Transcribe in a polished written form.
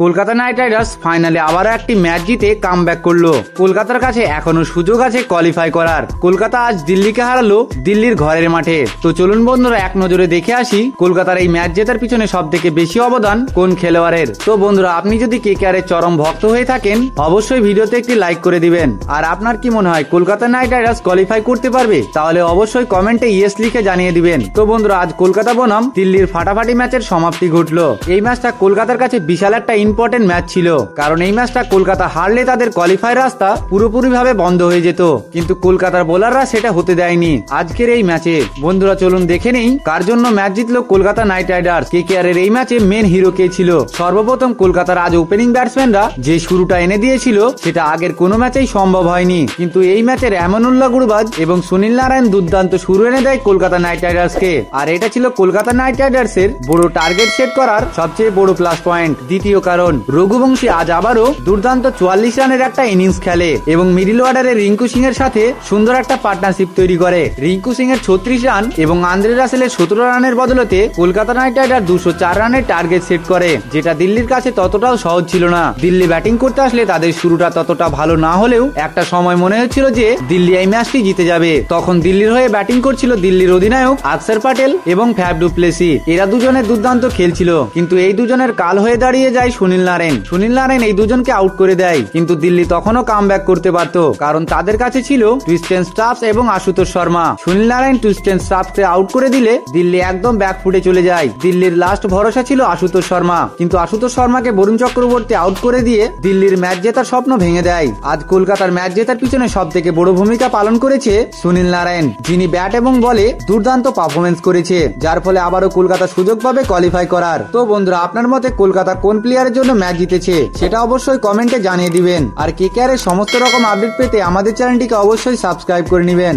Kolkata night Riders ফাইনালে আবারও একটি ম্যাচ জিতে কামব্যাক করলো। কলকাতার কাছে এখনো সুযোগ আছে কোয়ালিফাই করার। কলকাতা আজ দিল্লিকে হারালো দিল্লির ঘরের মাঠে। তো চলুন বন্ধুরা এক নজরে দেখে আসি কলকাতার এই ম্যাচ জেতার পিছনে সব থেকে বেশি অবদান কোন খেলোয়াড়ের। তো বন্ধুরা আপনি যদি কেকেআরের চরম ভক্ত হয়ে থাকেন অবশ্যই ভিডিওতে একটি লাইক করে দিবেন। আর আপনার কি মনে হয় কলকাতা নাইট রাইডার্স কোয়ালিফাই করতে পারবে? তাহলে অবশ্যই কমেন্টে ইয়েস লিখে জানিয়ে দিবেন। তো বন্ধুরা আজ কলকাতা বনাম দিল্লির ফাটাফাটি ম্যাচের সমাপ্তি ঘটলো। এই ম্যাচটা কলকাতার কাছে বিশাল একটা ইম্পর্টেন্ট ম্যাচ ছিল, কারণ এই ম্যাচটা কলকাতা হারলে তাদের কোয়ালিফাই রাস্তা পুরোপুরি ভাবে বন্ধ হয়ে যেত, কিন্তু কলকাতার বোলাররা সেটা হতে দেয়নি আজকের এই ম্যাচে। বন্ধুরা চলুন দেখে নেই কার জন্য ম্যাচ জিতলো কলকাতা নাইট রাইডার্স। কেকেআরের এই ম্যাচে মেন হিরো কে ছিল? সর্বপ্রথম কলকাতার আজ ওপেনিং ব্যাটসম্যানরা যে শুরুটা এনে দিয়েছিল সেটা আগের কোনো ম্যাচেই সম্ভব হয়নি, কিন্তু এই ম্যাচের এমনুল্লাহ গুরবাজ এবং সুনীল নারায়ণ দুর্দান্ত শুরু এনে দেয় কলকাতা নাইট রাইডার্সকে। আর এটা ছিল কলকাতা নাইট রাইডার্স এর বড় টার্গেট সেট করার সবচেয়ে বড় প্লাস পয়েন্ট। দ্বিতীয় কারণ, রঘুবংশী আজ আবারও দুর্দান্ত 44 রানের একটা ইনিংস খেলে এবং মিডিল অর্ডারে রিঙ্কু সিং এর সাথে সুন্দর একটা পার্টনারশিপ তৈরি করে। রিঙ্কু সিং এর 36 রান এবং আন্দ্রে রাসেলের 17 রানের বদলতে কলকাতা নাইট রাইডার্স 204 রানের টার্গেট সেট করে, যেটা দিল্লির কাছে ততটাও সহজ ছিল না। দিল্লি ব্যাটিং করতে আসলে তাদের শুরুটা ততটা ভালো না হলেও একটা সময় মনে হচ্ছিল যে দিল্লি এই ম্যাচটি জিতে যাবে। তখন দিল্লির হয়ে ব্যাটিং করছিল দিল্লির অধিনায়ক আকসার প্যাটেল এবং ফ্যাফ ডু প্লেসি। এরা দুজনে দুর্দান্ত খেলছিল, কিন্তু এই দুজনের কাল হয়ে দাঁড়িয়ে যায় সুনীল নারায়ণ। সুনীল নারায়ণ এই দুজনকে আউট করে দেয়, কিন্তু দিল্লি তখনও কামব্যাক করতে পারত, কারণ তাদের কাছে ছিল টুইস্ট এন্ড স্টাফস এবং আশুতোষ শর্মা। সুনীল নারায়ণ টুইস্ট এন্ড স্টাফসকে আউট করে দিলে দিল্লি একদম ব্যাকফুটে চলে যায়। দিল্লির লাস্ট ভরসা ছিল আশুতোষ শর্মা, কিন্তু আশুতোষ শর্মাকে বরুণ চক্রবর্তী আউট করে দিয়ে দিল্লির ম্যাচ জেতার স্বপ্ন ভেঙে দেয়। আজ কলকাতার ম্যাচ জেতার পিছনে সব থেকে বড় ভূমিকা পালন করেছে সুনীল নারায়ণ, যিনি ব্যাট এবং বলে দুর্দান্ত পারফরমেন্স করেছে, যার ফলে আবারও কলকাতা সুযোগ পাবে কোয়ালিফাই করার। তো বন্ধুরা আপনার মতে কলকাতা কোন প্লেয়ারের জন্য ম্যাচ জিতেছে সেটা অবশ্যই কমেন্টে জানিয়ে দিবেন। আর কেকেআর এর সমস্ত রকম আপডেট পেতে আমাদের চ্যানেলটিকে অবশ্যই সাবস্ক্রাইব করে নেবেন।